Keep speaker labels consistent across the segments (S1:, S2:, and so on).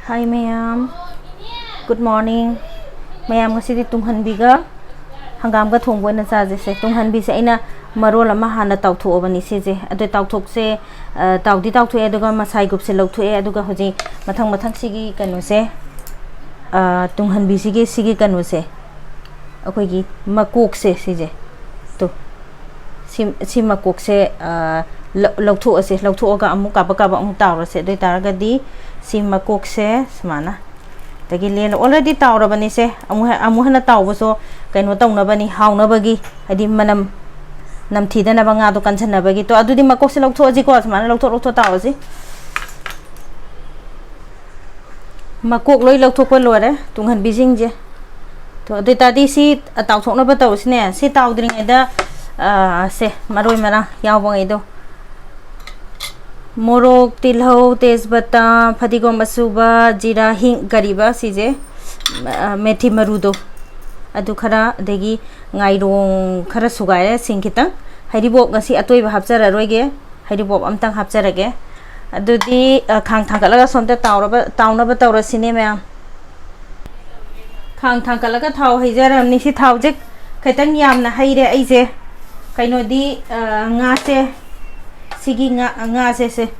S1: Hi ma'am. Good morning. Ma'am ngasi di tunghanbiga hangam ga thongbo na chaje se tunghanbi se aina marol ama hana tawtho obani se je adu tawthok se tawdi tawtho e aduga masai gup se lawtho e aduga hoji mathang mathang sigi kanu se tunghanbi sigi kanu se akoi gi makok se sije to sim makok se lawtho ase lawtho ga amu ka ba amu tawra se doi taraga di sim makok se smana tagi len already tawra bani se amu hana tawbo so kaino tawna bani hauna bagi hadi manam namthida na banga do kanchana na bagi to adudi makok se lawtho aji ko smana lawtho tawaji makok loi lawtho ko lore tunghan bijing je to doi tadi si tawthok na ba tawsine si tawdring eda se maroi mara yawbang ido morok tilhau tezbata fadigom asuba jira hing gariba sije methi marudo adu khara degi ngairong khara sugaire singkita hairibok ngasi atoiba hapchara roige hairibok amtang hapcharage adudi khang thangkalaga somte tawnaba tawrasine me khang thangkalaga thaw heijaramni si thawje kaitang yamna haire aise kainodi nga se sigi nga se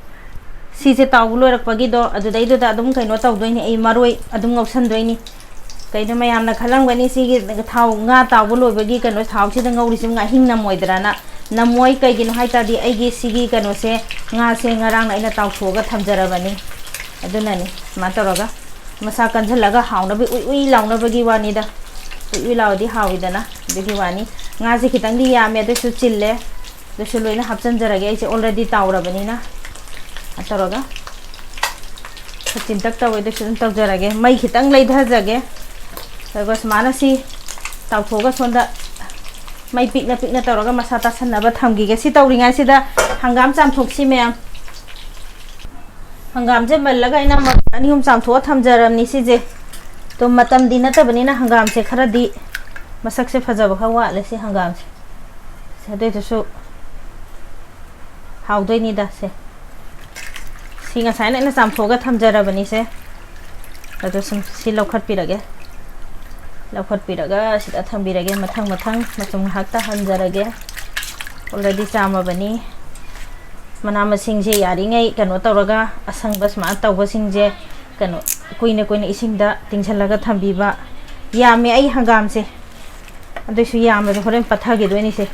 S1: sije tawlo rakpagi do adudai do adum kaino tawdoini ai maroi adum ngausan doini kaino mayamna khalangani sigi thaw nga tawbo loibagi kaino thaw sida ngauri sim nga hingna moidrana namoi kaigino haitadi aigi sigi kaino se ngarang na ina tawthoga thamjarabani adunani mataraga masa kanjalaga hauna bi ui launa bagi wani da ui lawdi hawidana bigi wani nga se khitangdi yame de su chille de su loina hapchan jarage ai se already tawra bani na ataraga chintak taw de su taw jarage mai khitang lei dha jage tago smana si tawthoga sonda mai pikna tawraga masa ta sanaba thamgi ge si tawringa sida hangam chamthok si me hangam je mallaga ina ani hum chamtho thamjaram ni si je to matam dina ta bani na hangam se khara di masak se phajaba khawa le si hangam se sade to su how doi ni da se singa sai na chamthoga thamjarabani se ado si lokhat pirage sida thambirage mathang matum hakta hanjarage already chama bani mana masing je yari ngai kano tawraga asang bas ma tawba singje kano koina isingda tingchalaga thambiba yame ai hangam se ado su yame do horen pathage doini se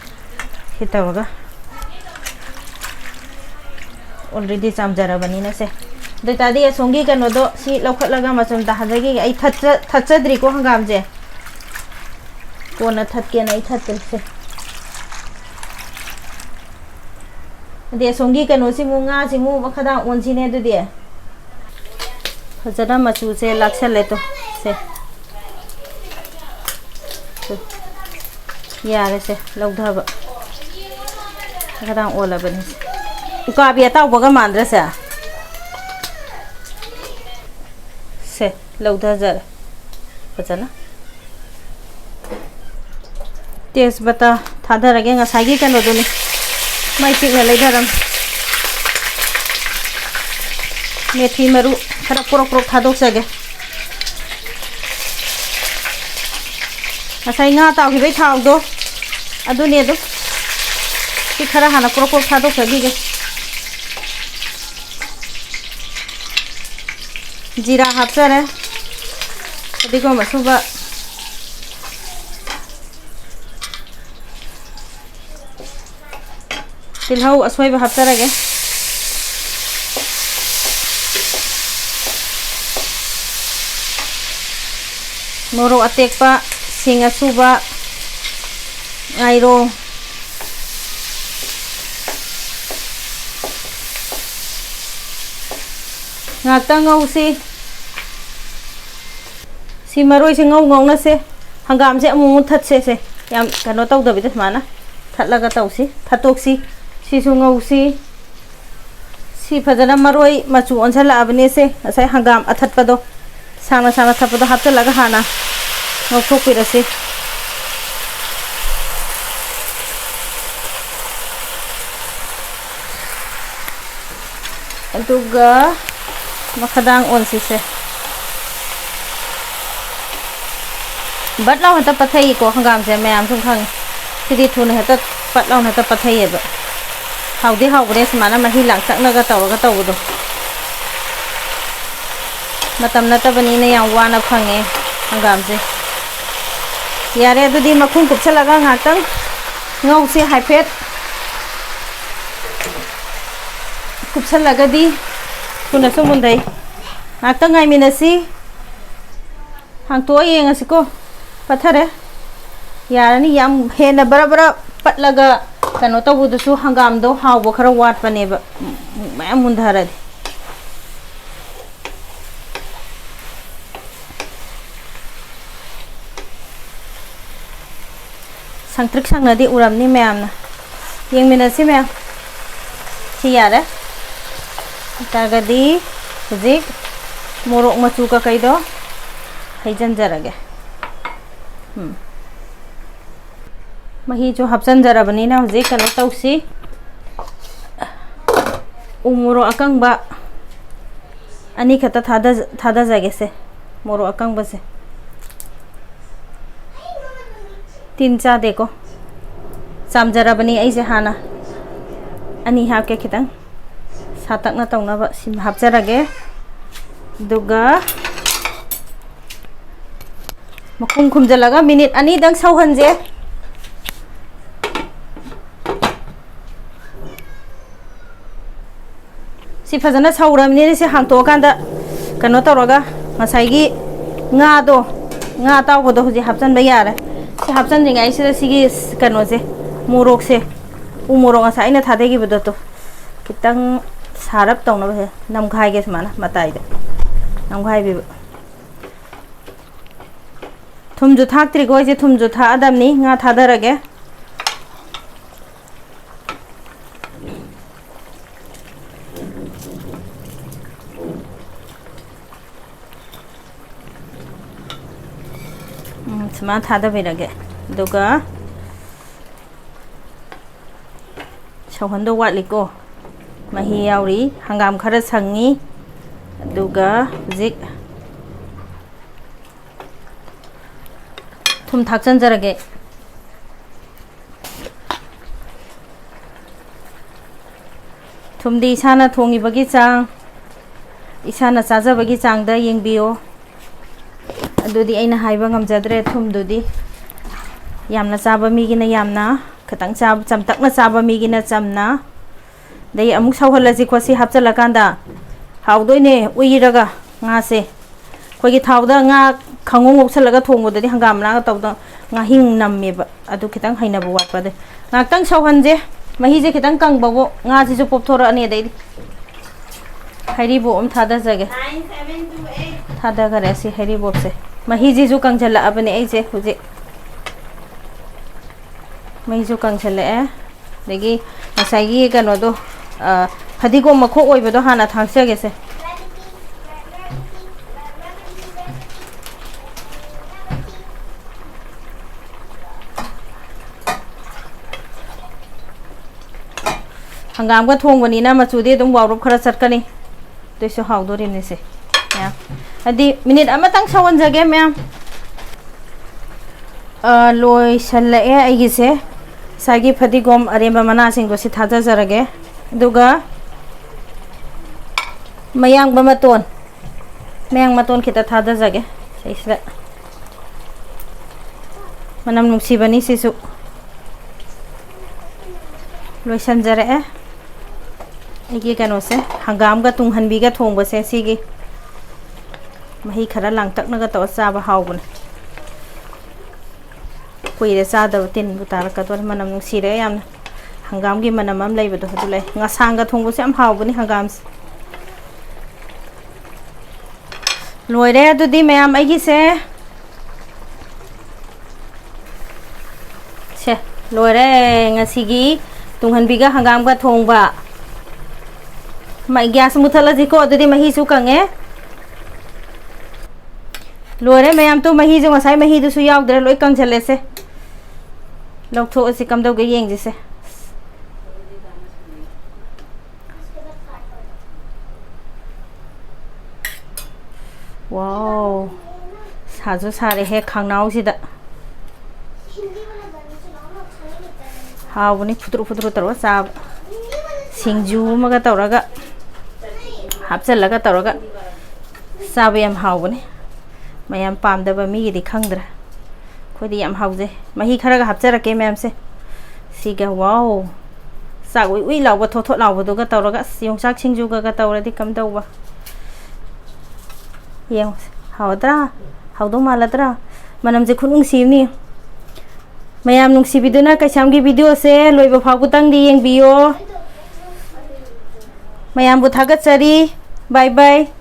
S1: hitawraga already chamjarabani na se de tadi asongi kano do si lokhatlaga machum ta hajagi ai thatchadri ko hangam je kona thatke nai thatkel se de songi kano si munga si mu makhada onsi ne du de phajana machu se laksale to se yare se logdhaba kadang ola bani uka bi taw boga mandra se logdha jar phajana tes bata thadarage ngasagi kano duni mai pikna leidaram methi maru khara porok thadok sage asai nga taw hi bai thaw do adune do ki khara hana porok thadok sage ge jira hapsare adiko masuba tilhau aswai ba haptarage moro atekpa singa suba ngairo ngakta ngau si maroi se ngau na se hangam se amu that se yam kano taw da bi de mana thatlaga taw si thatok si sungau si phajana maroi machu onsala abne se asai hangam athatpa do sana thappa do hapta laga hana ngok pirase aduga makadang onsi se but लाउ हता पथई को हंगाम से ma'am तुम खंग सिदी थुन हता पट लाउ हता पथई एब हाउदे हाउबरे समाना मही लांग तकनगा तवगा तवदो मतम नतबनी ने याम वाना फंगे हंगाम से यारे अदुदी मखुन कुपसलगा ngakang ngau se haifet kupsalagadi kuna sumundai ngakang ngai minasi hang to yeng asiko pathare yarani yam hena bara patlaga kano tawudusu hangam do hawbo khara wat paneba mayam mundharadi संतृक संगदी उरमनी मैम यंग मिनसी मैम सी यारे तागदी हुजिक मोरोक मचू का कईदो हैजन जरगे मही जो हपसन जरबनी ना हुजिक कनो तौसी उमोरो अकंगबा अनि खता थादा जगे से मोरो अकंगबा से तीन चा देखो सामजरा बनी ऐसे हाना अनि हाफ के खितंग सातक ना तौना बा सिम हापजरगे दुगा मखुम खुमजलगा मिनिट अनि दंग सौहनजे सि फजना सौरमनी से हांगतो कांदा कनो तौरगा मसाइगी nga do nga tawbodo huji hapjan ba yare si hapjan jinga isi sigi kano se morok se u morok asa ina thade gi bodo to kitang sarap tawna ba namkhai ge samana matai de namkhai bi thum ju thak tri goi je thum ju tha adam ni nga thadarage sma thada birage duga sauhando watliko mahi yauri hangam khara sangi duga zik thum thakchan jarage thumdi isana thongi bagi chang isana chaja bagi chang da yengbiyo अदुदी ऐना हाइबा ngamjadre thumdudi yamna chaba migina yamna khatang chab chamtakna chaba migina chamna dei amuk sauhalaji khosi hapchala kanda hawdoine uiraga nga se khogi thawda nga khangong opsalaga thongodadi hangamna tawda nga hing nammeba adu khitang haina bu watpa de ngaktang sauhanje mahi je khitang kangbago nga ji ju popthora ani dei hairi bo om thada jage 9728 thada gare si hairi bo se mahi ji ju kangjala abane ai je huji mahi ju kangjala degi masai gi kano do phadigo makho oiba do hana thangse ge se hangam ga thongbani na machudi dum wawrup khara chatkani toiso hawdorim ni se ya adi minute amatang sawan jage ma'am loi salla e ai gi se sagi phadigom aremba mana sing do si thaja jarage duga mayang ba maton kita thaja jage saisla manam nungsibani sisu loi sanjare e igi kano se hangam ga tunghanbi ga thongba se sigi mahi khara langtak naga taw chaba hawbun kuire chada tin butar ka tor manam sire yam hangam gi manam am leibo do dulai nga sanga thongbo se am hawbuni hangam loire adudi mayam ai gi se loire ngasigi tunghanbi ga hangam ga thongba mai gas muthala ji ko adudi mahi su kange लोरे ma'am तो मही जो ngасai मही दुसु यावदरे लोय कंगछले से लौथो असि कमदौ गे Young जिसे wow 사주 사래 해 강나오시다 하우니 푸드로 떨어 사 싱주마가 떨어가 합절라가 떨어가 사부 얌 하우니 mayam pamdaba migidi khangdra khodi yam hauze mahi kharaga hapjarake mayam se siga wow sa ui lawba thotho lawba do ga tawraga yongsak singju ga tawradi kam dawba yeng hawdra hawdo maladra manam je khunung sibni mayam nung sibiduna kaisam gi video se loiba phagu tang di yeng biyo mayam bu thagat chari bye bye